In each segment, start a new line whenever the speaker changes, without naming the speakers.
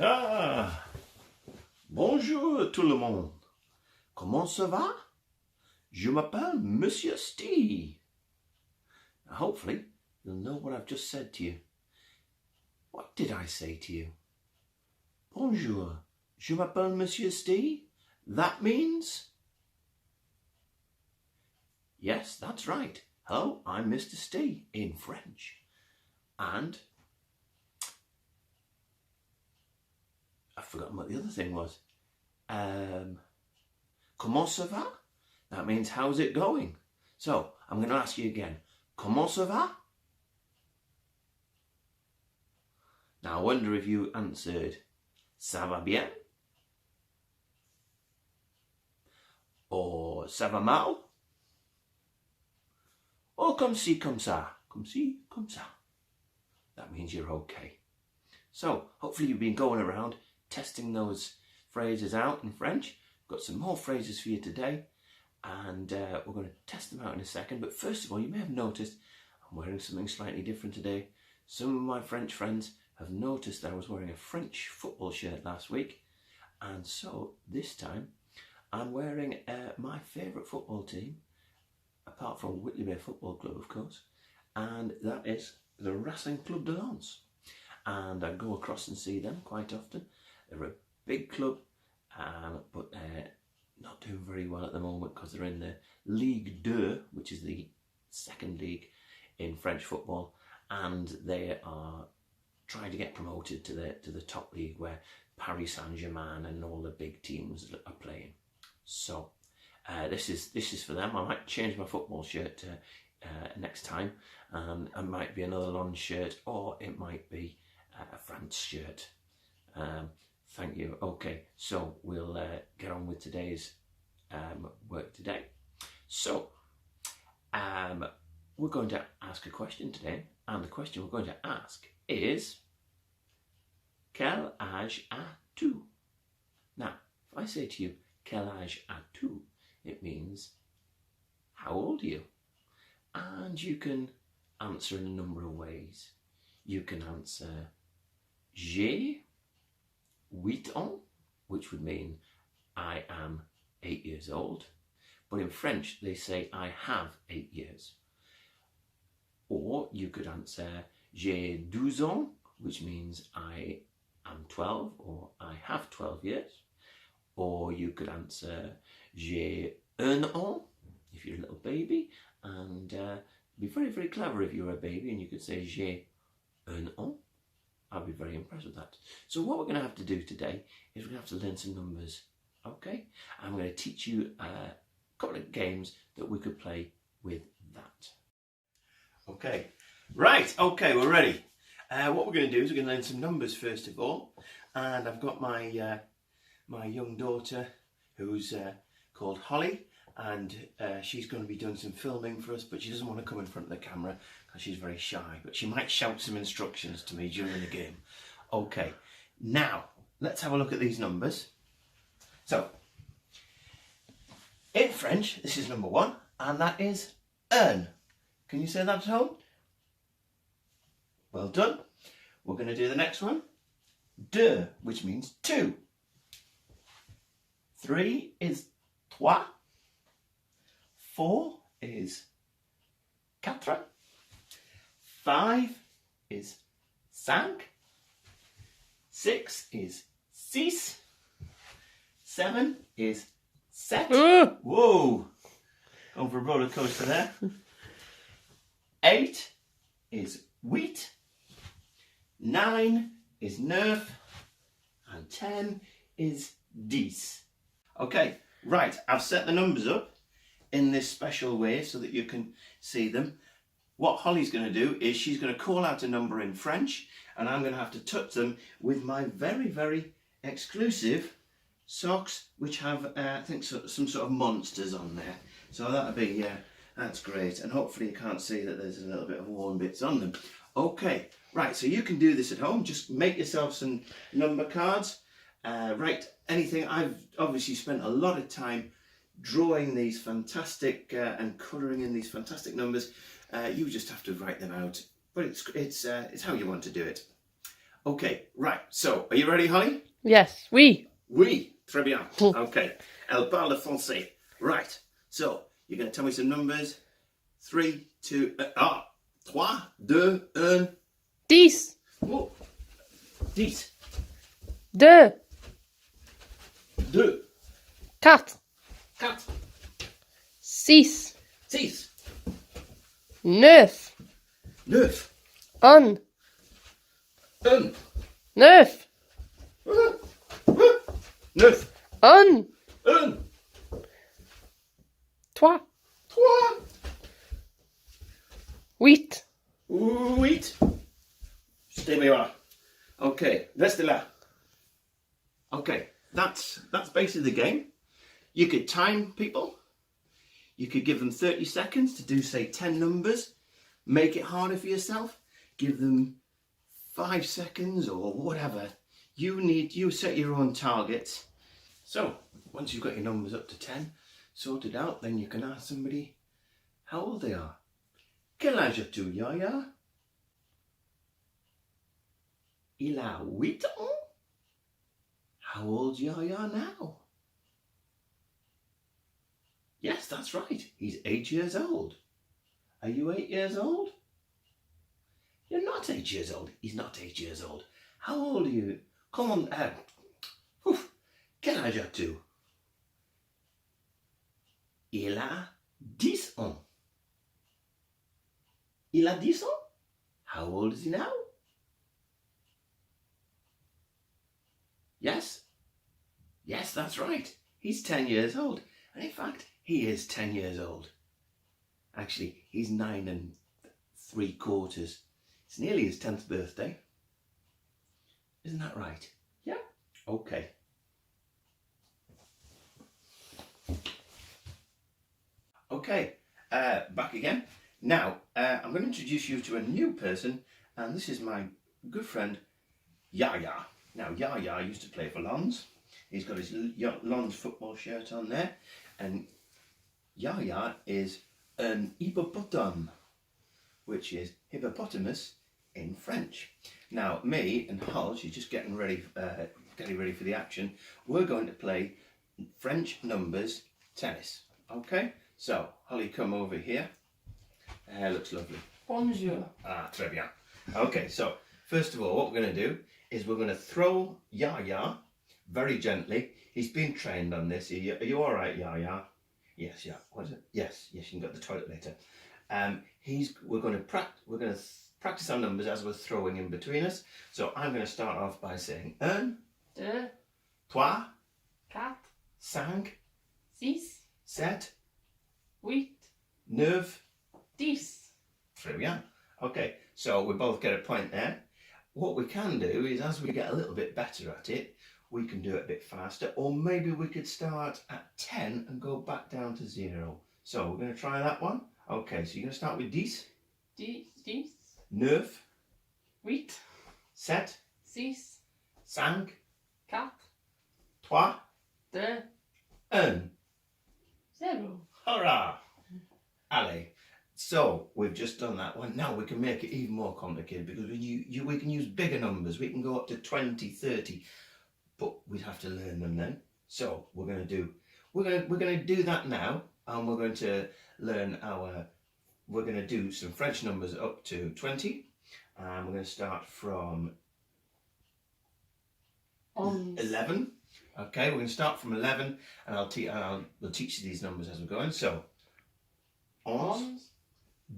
Ah, bonjour tout le monde. Comment ça va? Je m'appelle Monsieur Steee. Hopefully, you'll know what I've just said to you. What did I say to you? Bonjour, je m'appelle Monsieur Steee. That means... Yes, that's right. Hello, I'm Mr. Steee in French. And I've forgotten what the other thing was. Comment ça va? That means how's it going? So I'm going to ask you again. Comment ça va? Now I wonder if you answered ça va bien? Or ça va mal? Or comme ci, comme ça? Comme ci, comme ça? That means you're okay. So hopefully you've been going around testing those phrases out in French. Got some more phrases for you today, and we're going to test them out in a second. But first of all, you may have noticed I'm wearing something slightly different today. Some of my French friends have noticed that I was wearing a French football shirt last week, and so this time I'm wearing my favourite football team, apart from Whitley Bay Football Club, of course, and that is the Racing Club de Lens. And I go across and see them quite often. They're a big club, but they're not doing very well at the moment because they're in the Ligue 2, which is the second league in French football, and they are trying to get promoted to the top league where Paris Saint-Germain and all the big teams are playing. So this is for them. I might change my football shirt next time, and it might be another Lens shirt, or it might be a France shirt. Thank you. Okay, so we'll get on with today's work today. So we're going to ask a question today, and the question we're going to ask is, quel âge as-tu? Now, if I say to you, quel âge as-tu, it means, how old are you? And you can answer in a number of ways. You can answer, j'ai 8 ans, which would mean I am 8 years old. But in French, they say I have 8 years. Or you could answer, j'ai 12 ans, which means I am 12 or I have 12 years. Or you could answer, j'ai 1 an, if you're a little baby, and be very, very clever if you're a baby and you could say, j'ai 1 an. I'll be very impressed with that. So what we're going to have to do today is we're going to have to learn some numbers, okay? I'm going to teach you a couple of games that we could play with that. Okay, right, okay, we're ready. What we're going to do is we're going to learn some numbers first of all. And I've got my my young daughter who's called Holly, and she's going to be doing some filming for us, but she doesn't want to come in front of the camera because she's very shy, but she might shout some instructions to me during the game. Okay, now let's have a look at these numbers. So in French, this is number 1, and that is un. Can you say that at home? Well done. We're going to do the next one. Deux, which means 2. 3 is trois. 4 is quatre. 5 is cinq. 6 is six. 7 is sept. Whoa! Going for a roller coaster there. 8 is huit. 9 is neuf. And 10 is dix. Okay, right, I've set the numbers up in this special way so that you can see them. What Holly's going to do is she's going to call out a number in French, and I'm going to have to touch them with my very, very exclusive socks, which have, I think, some sort of monsters on there. So that'll be, that's great. And hopefully you can't see that there's a little bit of worn bits on them. Okay, right, so you can do this at home. Just make yourself some number cards. Write anything. I've obviously spent a lot of time drawing these fantastic and colouring in these fantastic numbers. You just have to write them out, but it's how you want to do it. Okay, right. So, are you ready, Holly?
Yes, oui.
Oui, très bien. Okay, elle parle français. Right. So, you're going to tell me some numbers. 3, 2, 3, 2, 1.
10,
Oh, 10,
2,
2,
4,
4,
6,
6,
9,
9,
1,
1,
9,
9,
1,
1,
3,
3,
8.
8. Stay where you are. Okay, restez là. Okay, that's basically the game. You could time people. You could give them 30 seconds to do, say, 10 numbers. Make it harder for yourself. Give them 5 seconds or whatever. You set your own targets. So, once you've got your numbers up to 10 sorted out, then you can ask somebody how old they are. Quel âge as-tu, Yaya? Il a 8 ans? How old's Yaya now? Yes, that's right. He's 8 years old. Are you 8 years old? You're not 8 years old. He's not 8 years old. How old are you? Come on. Quel âge as-tu? Il a 10 ans. Il a 10 ans? How old is he now? Yes? Yes, that's right. He's 10 years old. And in fact, he is 10 years old. Actually, he's 9 3/4. It's nearly his 10th birthday. Isn't that right? Yeah? Okay. Okay, back again. Now, I'm going to introduce you to a new person, and this is my good friend, Yaya. Now, Yaya used to play for Lons. He's got his Lons football shirt on there, and Yaya is an hippopotame, which is hippopotamus in French. Now, me and Hol, she's just getting ready for the action. We're going to play French numbers tennis. Okay? So, Holly, come over here. Hair looks lovely.
Bonjour.
Ah, très bien. Okay, so first of all, what we're going to do is we're going to throw Yaya very gently. He's been trained on this. Are you all right, Yaya? Yes, yeah. What is it? Yes, you can go to the toilet later. We're going to practice our numbers as we're throwing in between us. So I'm going to start off by saying 1,
2,
3,
4,
5,
6,
7,
8,
9.
10.
Très bien. Okay, so we both get a point there. What we can do is, as we get a little bit better at it, we can do it a bit faster, or maybe we could start at 10 and go back down to 0. So we're going to try that one. Okay, so you're going to start with 10,
10,
9,
8,
7,
6,
5,
4,
3,
2,
1.
0.
Hurrah! Allez. So we've just done that one. Now we can make it even more complicated, because we can use bigger numbers. We can go up to 20, 30, but we'd have to learn them then. So we're going to do that now, and we're going to we're going to do some French numbers up to 20, and we're going to start from 11. Okay, we're going to start from 11, and we'll teach you these numbers as we're going. So 11,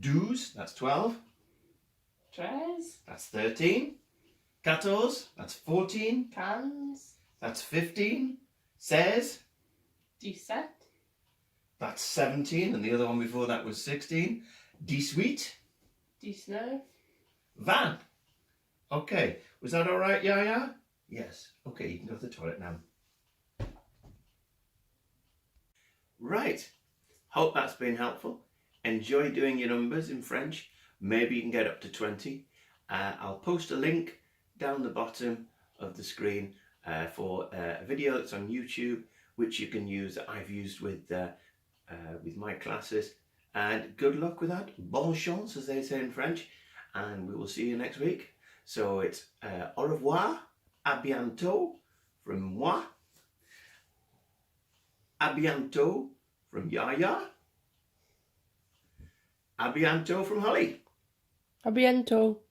12, that's 12.
13,
That's 13. 14, that's 14.
15,
That's 15. 16,
17,
that's 17. And the other one before that was 16. 18,
19,
20. Okay, was that all right, Yaya? Yes. Okay, you can go to the toilet now. Right. Hope that's been helpful. Enjoy doing your numbers in French. Maybe you can get up to 20. I'll post a link down the bottom of the screen for a video that's on YouTube, which you can use, that I've used with my classes. And good luck with that. Bonne chance, as they say in French. And we will see you next week. So it's au revoir, à bientôt from moi, à bientôt from Yaya, à bientôt from Holly.
A bientôt.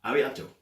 À bientôt.